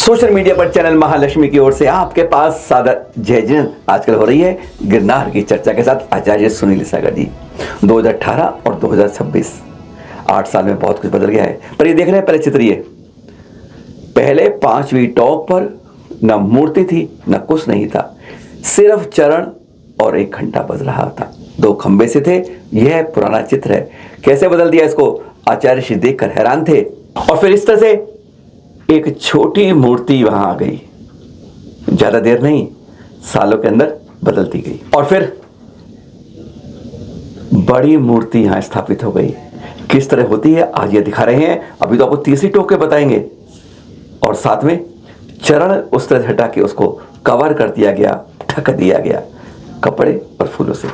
Social media पर channel Mahalakshmi की ओर से आपके पास सादर जय जैन आजकल हो रही है गिरनार की चर्चा के साथ आचार्य सुनील सागर जी। 2018 और 2026 8 साल में बहुत कुछ बदल गया है। पर ये देख रहे हैं पहले चित्र, ये पहले 5वीं टॉप पर न मूर्ति थी न कुछ नहीं था, सिर्फ चरण और एक घंटा बज रहा था, 2 खंबे से थे। यह पुराना चित्र है, कैसे बदल दिया इसको आचार्य श्री देखकर हैरान थे। और फिर इस तरह से एक छोटी मूर्ति वहां आ गई, ज्यादा देर नहीं, सालों के अंदर बदलती गई और फिर बड़ी मूर्ति यहां स्थापित हो गई। किस तरह होती है आज ये दिखा रहे हैं, अभी तो आपको तीसरी टोक के बताएंगे। और साथ में चरण उस तरह हटा के उसको कवर कर दिया गया, ढक दिया गया कपड़े और फूलों से।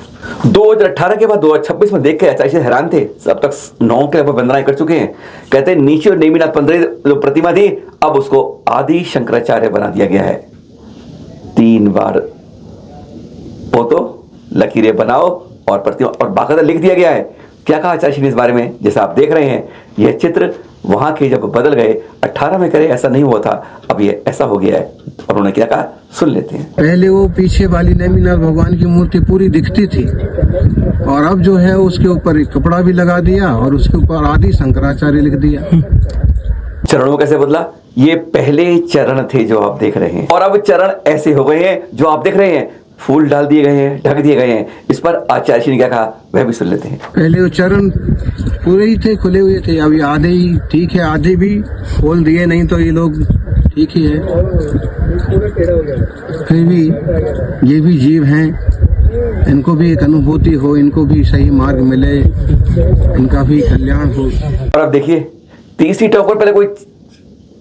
2018 के बाद 2026 में देख के आचार्य हैरान थे। अब तक 9 के लगभग वंदनाएं कर चुके हैं। कहते हैं नीचे और नेमिनाथ 15 जो प्रतिमा थी, अब उसको आदि शंकराचार्य बना दिया गया है। 3 बार पोतो लकीरें बनाओ और प्रतिमा और बाकायदा लिख दिया गया है। क्या कहा आचार्य ने इस बारे में, जैसा आप देख रहे हैं यह चित्र वहां के जब बदल गए, 18 में करे ऐसा नहीं हुआ था, अब ये ऐसा हो गया है। और उन्होंने क्या कहा सुन लेते हैं। पहले वो पीछे वाली नेमिनाथ भगवान की मूर्ति पूरी दिखती थी और अब जो है उसके ऊपर एक कपड़ा भी लगा दिया और उसके ऊपर आदि शंकराचार्य लिख दिया। चरणों कैसे बदला, ये पहले चरण थे जो आप देख रहे हैं और अब चरण ऐसे हो गए हैं जो आप देख रहे हैं, फूल डाल दिए गए हैं, ढक दिए गए हैं। इस पर आचार्य ने क्या कहा वह भी सुन लेते हैं। पहले वो चरण पूरे ही थे, खुले हुए थे, अभी आधे ही ठीक है, आधे भी खोल दिए, नहीं तो ये लोग ठीक ही है। फिर भी ये भी जीव हैं, इनको भी एक अनुभूति हो, इनको भी सही मार्ग मिले, इनका भी कल्याण हो। और अब देखिए तीसरी टॉप पर पहले कोई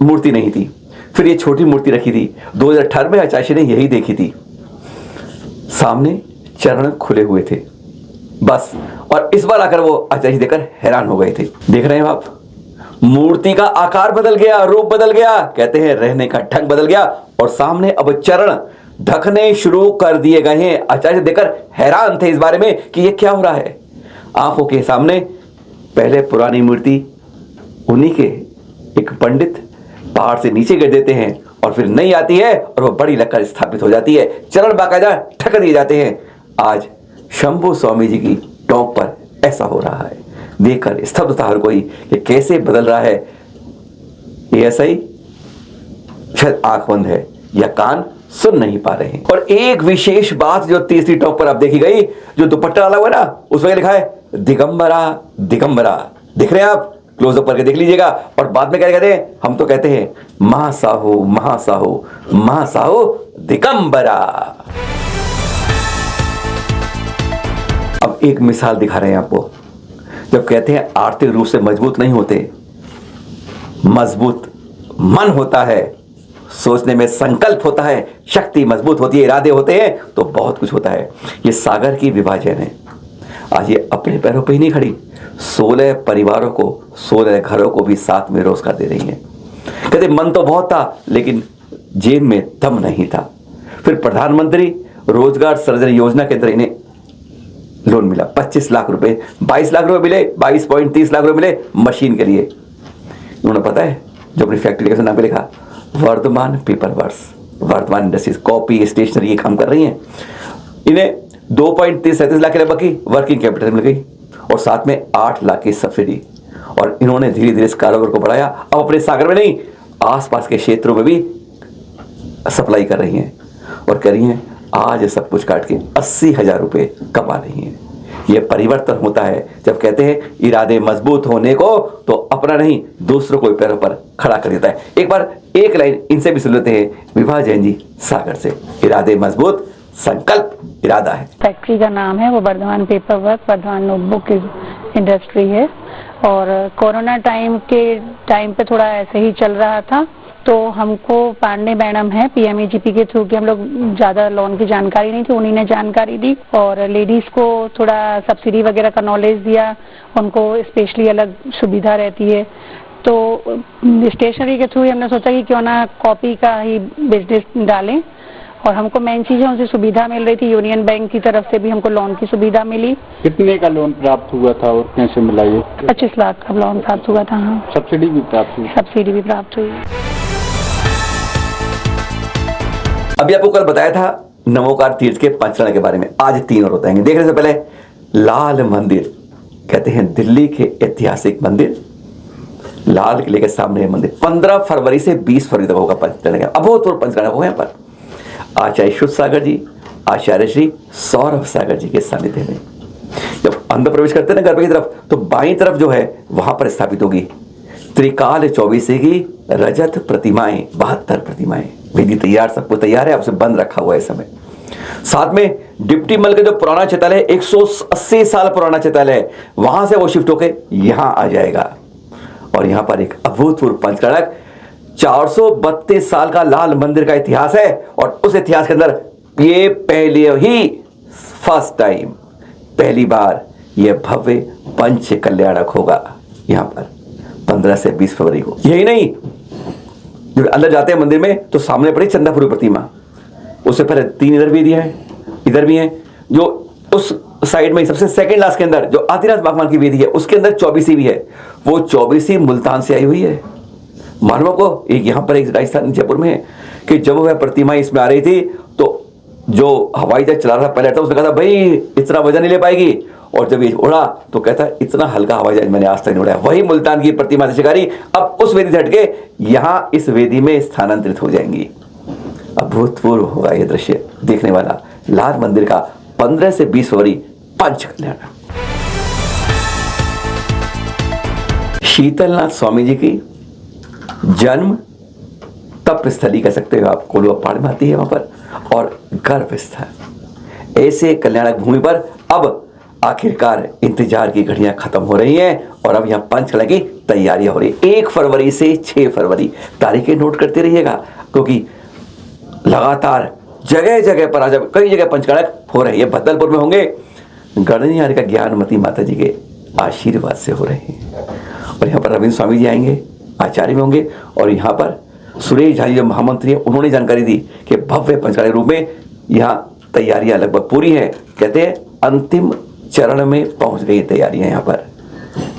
मूर्ति नहीं थी, फिर ये छोटी मूर्ति रखी थी। 2018 में आचार्य ने यही देखी थी, सामने चरण खुले हुए थे बस। और इस बार आकर वो आचार्य देखकर हैरान हो गए थे। देख रहे हैं आप, मूर्ति का आकार बदल गया, रूप बदल गया, कहते हैं रहने का ढंग बदल गया और सामने अब चरण ढकने शुरू कर दिए गए हैं। आचार्य देखकर हैरान थे इस बारे में कि ये क्या हो रहा है। आंखों के सामने पहले पुरानी मूर्ति, उन्हीं के एक पंडित पहाड़ से नीचे गिर देते हैं और फिर नहीं आती है और वो बड़ी लगकर स्थापित हो जाती है, चरण बाकायदा ढक दिए जाते हैं। आज शंभू स्वामी जी की टॉप पर ऐसा हो रहा है। देखकर स्तब्ध था हर कोई कि कैसे बदल रहा है। ये ऐसा ही शायद आंख बंद है या कान सुन नहीं पा रहे हैं। और एक विशेष बात जो तीसरी टॉप पर आप देखी गई, जो दुपट्टा डाला हुआ ना, उसमें लिखा है दिगंबरा दिगंबरा। दिख रहे हैं आप, क्लोजअप करके देख लीजिएगा। और बाद में क्या कहते हैं, हम तो कहते हैं महासाहू महासाहू महासाहू दिगंबरा। अब एक मिसाल दिखा रहे हैं आपको। जब कहते हैं आर्थिक रूप से मजबूत नहीं होते, मजबूत मन होता है, सोचने में संकल्प होता है, शक्ति मजबूत होती है, इरादे होते हैं तो बहुत कुछ होता है। ये सागर की विभाजन है। आज ये अपने पैरों पे ही नहीं खड़ी, 16 परिवारों को, 16 घरों को भी साथ में रोजगार दे रही है। कहते मन तो बहुत था लेकिन जेब में दम नहीं था। फिर प्रधानमंत्री रोजगार सृजन योजना के अंदर इन्हें लोन मिला 25 लाख रुपए, 22 लाख रुपए मिले, 22.30 लाख रुपए मिले मशीन के लिए। उन्होंने पता है जो अपनी फैक्ट्री के नाम पे लिखा Vardhman paper works, Vardhman industries, copy stationery ये काम कर रही हैं। इन्हें 2.37 लाख के लगभग की वर्किंग कैपिटल मिल गई और साथ में 8 लाख की सब्सिडी। और इन्होंने धीरे धीरे इस कारोबार को बढ़ाया। अब अपने सागर में नहीं, आसपास के क्षेत्रों में भी सप्लाई कर रही हैं और कर रही हैं। आज सब कुछ काट के 80,000 रुपए कमा रही हैं। यह परिवर्तन होता है जब कहते हैं इरादे मजबूत होने को तो अपना नहीं दूसरों को पैरों पर खड़ा कर देता है। एक बार एक लाइन इनसे भी सुन लेते हैं, विभा जैन जी सागर से। इरादे मजबूत, संकल्प इरादा है। फैक्ट्री का नाम है वो Vardhman paper work, Vardhman notebook industry है। और कोरोना टाइम पे थोड़ा ऐसे ही चल रहा था, तो हमको पांडे मैडम है PMEGP के थ्रू की, हम लोग ज़्यादा लोन की जानकारी नहीं थी, उन्हीं ने जानकारी दी और लेडीज़ को थोड़ा सब्सिडी वगैरह का नॉलेज दिया, उनको स्पेशली अलग सुविधा रहती है। तो स्टेशनरी के थ्रू हमने सोचा कि क्यों ना कॉपी का ही बिजनेस डालें और हमको मेन चीज़ है उनसे सुविधा मिल रही थी। यूनियन बैंक की तरफ से भी हमको लोन की सुविधा मिली। कितने का लोन प्राप्त हुआ था और कैसे मिला ये? 25 लाख का लोन प्राप्त हुआ था। हाँ, सब्सिडी भी प्राप्त हुई? सब्सिडी भी प्राप्त हुई। अभी आपको कल बताया था नमोकार तीर्थ के पंचकर्ण के बारे में, आज 3 और बताएंगे। देखने से पहले लाल मंदिर, कहते हैं दिल्ली के ऐतिहासिक मंदिर, लाल किले के सामने है मंदिर। 15 फरवरी से 20 फरवरी तक होगा पंचकर्ण का, अभूतपूर्व पंचकर्ण होगा। यहाँ पर आचार्य शुद्ध सागर जी, आचार्य श्री सौरभ सागर जी के सानिध्य में जब अंदर प्रवेश करते हैं ना गर्भ की तरफ, तो बाईं तरफ जो है वहां पर स्थापित होगी त्रिकाल 24 की रजत प्रतिमाएं, 72 प्रतिमाएं। वेदी तैयार, सब कुछ तैयार है, आपसे बंद रखा हुआ है इस समय। साथ में डिप्टी मल का जो पुराना चितालय है, 180 साल पुराना चितालय है, वहां से वो शिफ्ट होकर यहां आ जाएगा। और यहां पर एक अभूतपूर्व पंचकर्ण, 432 साल का लाल मंदिर का इतिहास है। और उस इतिहास के अंदर ये पहले ही फर्स्ट टाइम, पहली बार यह भव्य पंच कल्याणक होगा यहां पर 15 से 20 फरवरी को। यही नहीं, जब अंदर जाते हैं मंदिर में तो सामने पड़ी चंदापुरी प्रतिमा, उससे पहले 3 इधर भी दिया है, इधर भी है। जो उस साइड में सबसे सेकंड लास्ट के अंदर जो आदिनाथ भगवान की वेदी है, उसके अंदर 24 भी है। वो 24 मुल्तान से आई हुई है। मानवों को एक यहाँ पर एक राजस्थान जयपुर में है कि जब वह प्रतिमा इसमें आ रही थी तो जो हवाई जहाज चला रहा था पहले था, उसने कहा था भाई इतना वजन नहीं ले पाएगी, और जब ये उड़ा तो कहता है इतना हल्का हवाई जहाज मैंने आज तक नहीं उड़ाया। वही मुल्तान की प्रतिमा से शिकारी अब उस वेदी से हटके यहाँ इस वेदी में स्थानांतरित हो जाएंगी। अभूतपूर्व होगा यह दृश्य देखने वाला, लाल मंदिर का 15 से 20 फरवरी पंच कल्याण। शीतलनाथ स्वामी जी की जन्म तप स्थली कह सकते हो आप, कोलवा पहाड़ में आती है वहां पर, और गर्भ स्थल। ऐसे कल्याणक भूमि पर अब आखिरकार इंतजार की घड़ियां खत्म हो रही हैं और अब यहां पंचकला की तैयारियां हो रही है। 1 फरवरी से 6 फरवरी तारीखें नोट करते रहिएगा, क्योंकि लगातार जगह जगह पर आज कई जगह पंचकलक हो रहे हैं। भद्दलपुर में होंगे, गणनिहार का ज्ञानमती माता जी के आशीर्वाद से हो रहे हैं। और यहाँ पर रविंद्र स्वामी जी आएंगे, आचार्य में होंगे। और यहाँ पर सुरेश झा जी जो महामंत्री है, उन्होंने जानकारी दी कि भव्य पंचकलक रूप में यहाँ तैयारियां लगभग पूरी हैं। कहते हैं अंतिम चरण में पहुंच गई तैयारियां। यहाँ पर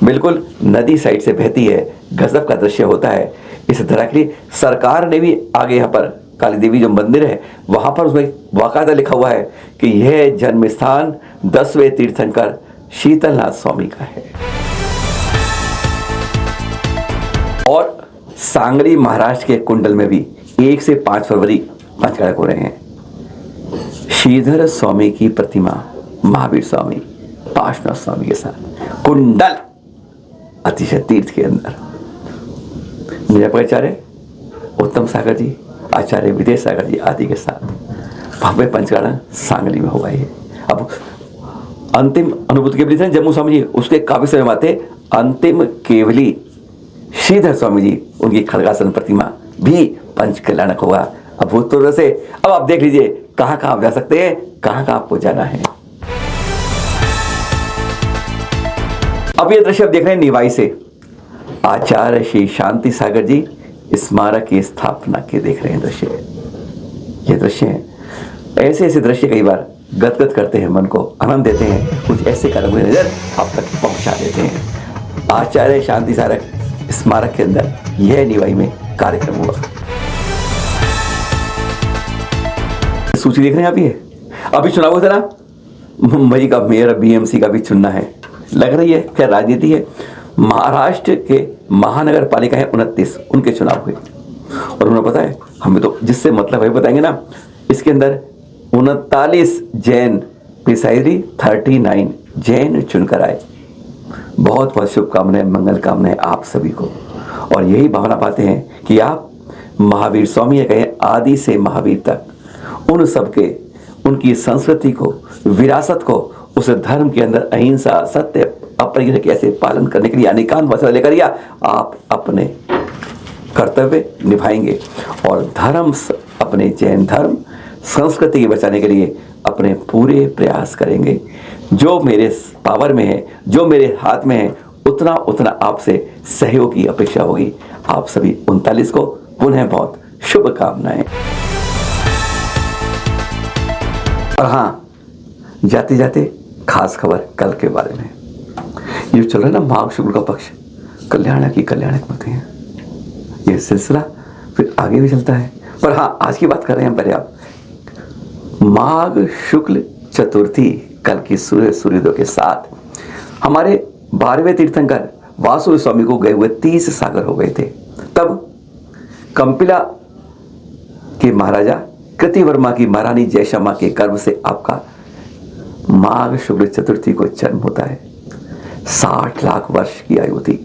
बिल्कुल नदी साइड से बहती है, गजब का दृश्य होता है। इस तरह के लिए सरकार ने भी आगे यहाँ पर काली देवी जो मंदिर है वहां पर उसमें बाकायदा लिखा हुआ है कि यह जन्म स्थान 10वें तीर्थंकर शीतलनाथ स्वामी का है। और सांगली महाराष्ट्र के कुंडल में भी 1 से 5 फरवरी पंचकलक हो रहे हैं। श्रीधर स्वामी की प्रतिमा, महावीर स्वामी, पार्श्वनाथ स्वामी के साथ कुंडल अतिशय तीर्थ के अंदर। आचार्य उत्तम सागर जी, आचार्य विदेश सागर जी आदि के साथ भव्य पंचकलक सांगली में होगा। ये अब अंतिम अनुभूति के लिए जम्मू स्वामी जी, उसके काफी समय आते अंतिम केवली श्रीधर स्वामी जी, उनकी खड़गासन प्रतिमा भी पंचकल्याणक होगा अभूतपूर्व से। अब आप देख लीजिए कहां कहां आप जा सकते हैं, कहां कहां आपको जाना है। अब ये दृश्य आप देख रहे हैं निवाई से, आचार्य श्री शांति सागर जी स्मारक की स्थापना के देख रहे हैं दृश्य। ये दृश्य है, ऐसे ऐसे दृश्य कई बार गदगद करते हैं, मन को आनंद देते हैं, कुछ ऐसे कर्म नजर आप तक पहुंचा देते हैं। आचार्य शांति स्मारक के अंदर यह निवाई में कार्यक्रम हुआ। सूची देख रहे हैं आप, ये अभी चुनाव होता ना, मुंबई का मेयर, बीएमसी का भी चुनना है, लग रही है क्या राजनीति है। महाराष्ट्र के महानगर पालिका है 29, उनके चुनाव हुए और उन्हें पता है, हमें तो जिससे मतलब है बताएंगे ना। इसके अंदर 39 जैन प्रिसाइडरी 39 जैन चुनकर आए। बहुत बहुत शुभकामनाएं, मंगल कामनाएं आप सभी को। और यही भावना पाते हैं कि आप महावीर स्वामी या कहें आदि से महावीर तक उन सबके, उनकी संस्कृति को, विरासत को, उस धर्म के अंदर अहिंसा, सत्य, अपरिग्रह कैसे पालन करने के लिए अनेकांत वचन लेकर या आप अपने कर्तव्य निभाएंगे और धर्म, अपने जैन धर्म संस्कृति के बचाने के लिए अपने पूरे प्रयास करेंगे। जो मेरे पावर में है, जो मेरे हाथ में है, उतना उतना आपसे सहयोग की अपेक्षा होगी। आप सभी 39 को पुनः बहुत शुभकामनाएं। और हाँ, जाते जाते खास खबर कल के बारे में। ये चल रहा है ना माघ शुक्ल का पक्ष, कल्याणक ही कल्याणक होते हैं। ये सिलसिला फिर आगे भी चलता है। पर हाँ, आज की बात कर रहे हैं पहले आप माघ शुक्ल चतुर्थी कल की सूर्योदय के साथ हमारे 12वें तीर्थंकर वासुदेव स्वामी को गए हुए 30 सागर हो गए थे। तब कंपिला के महाराजा कृतिवर्मा की महारानी जयश्यामा के गर्भ से आपका माघ शुक्ल चतुर्थी को जन्म होता है। 60 लाख वर्ष की आयु थी।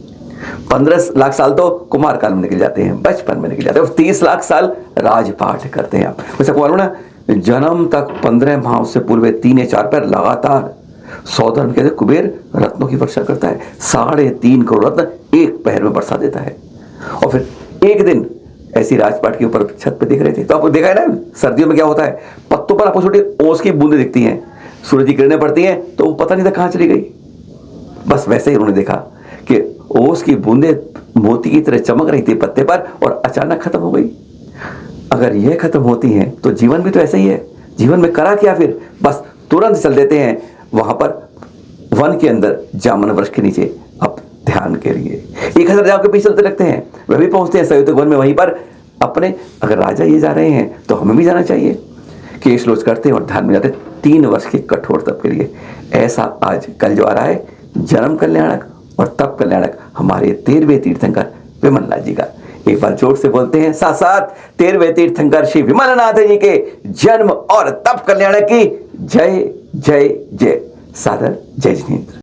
15 लाख साल तो कुमार काल में निकल जाते हैं, बचपन में निकल जाते हैं, और 30 लाख साल राजपाट करते हैं आप। वैसे को मालूम ना, जन्म तक 15 माह से पूर्व 3 या 4 पैर लगातार सौधर्म कहते कुबेर रत्नों की वर्षा करता है। 3.5 करोड़ रत्न एक पैर में बरसा देता है। और फिर एक दिन ऐसी राजपाट के ऊपर छत पे देख रहे थे, तो आपको देखा है ना सर्दियों में क्या होता है, पत्तों पर आपको छोटी ओस की बूंदें दिखती हैं, सूरज की किरणें पड़ती हैं तो वो पता नहीं था कहाँ चली गई। बस वैसे ही उन्होंने देखा कि ओस की बूंदें मोती की तरह चमक रही थी पत्ते पर और अचानक खत्म हो गई। अगर यह खत्म होती हैं तो जीवन भी तो ऐसा ही है। जीवन में करा क्या फिर, बस तुरंत चल देते हैं वहां पर वन के अंदर जामुन वृक्ष के नीचे अब ध्यान के लिए 1000 जाओ के पीछे चलते लगते हैं, वह भी पहुंचते हैं सयुतक वन में। वहीं पर अपने अगर राजा ये जा रहे हैं तो हमें भी जाना चाहिए। केश लोच करते हैं और ध्यान में जाते 3 वर्ष के कठोर तप के लिए। ऐसा आज कल जो आ रहा है जन्म कल्याणक और तप कल्याणक हमारे 13वें तीर्थंकर विमलनाथ जी का। एक बार जोर से बोलते हैं साथ साथ 13वें तीर्थंकर श्री विमलनाथ जी के जन्म और तप कल्याणक की जय जय जय। सादर जय जिनेंद्र।